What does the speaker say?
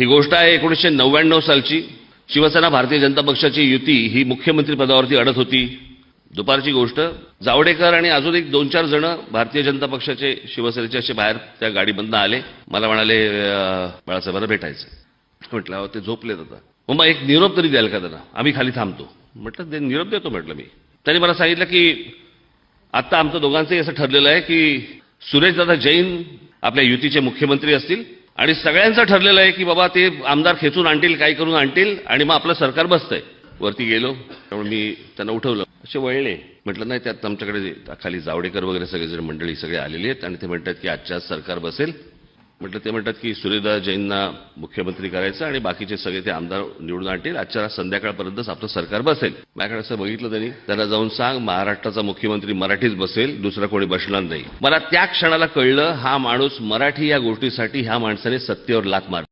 ही गोष्ट आहे 1999 सालची. शिवसेना भारतीय जनता पक्षाची युती ही मुख्यमंत्री पदावरती अडत होती. दुपारची गोष्ट, जावडेकर आणि अजून एक 2-4 जण भारतीय जनता पक्षाचे शिवसेनेचे असे बाहेर त्या गाडीमधनं आले. मला म्हणाले बाळासाहेबांना भेटायचं. म्हटलं अहो ते झोपलेत आता. मग एक निरोप तरी द्याल का त्यांना, आम्ही खाली थांबतो. म्हटलं निरोप देतो म्हटलं मी. त्यांनी मला सांगितलं की आता आमचं दोघांचंही असं ठरलेलं आहे की सुरेशदादा जैन आपल्या युतीचे मुख्यमंत्री असतील आणि सगळ्यांचं ठरलेलं आहे की बाबा ते आमदार खेचून आणतील, काही करून आणतील आणि मग आपलं सरकार बसतंय. वरती गेलो, त्यामुळे मी त्यांना उठवलं. असे वळले. म्हटलं नाही, त्यात आमच्याकडे खाली जावडेकर वगैरे सगळेजण मंडळी सगळे आलेली आहेत आणि ते म्हणतात की आजच्या सरकार बसेल. म्हटलं ते म्हणतात की सुरेशदादा जैनना मुख्यमंत्री करायचं आणि बाकीचे सगळे ते आमदार निवडून आणतील, आजच्या संध्याकाळपर्यंतच आपलं सरकार बसेल. माझ्याकडे असं बघितलं त्यांना जाऊन सांग महाराष्ट्राचा मुख्यमंत्री मराठीच बसेल, दुसरा कोणी बसणार नाही. मला त्या क्षणाला कळलं हा माणूस मराठी या गोष्टीसाठी ह्या माणसाने सत्तेवर लाथ मारली.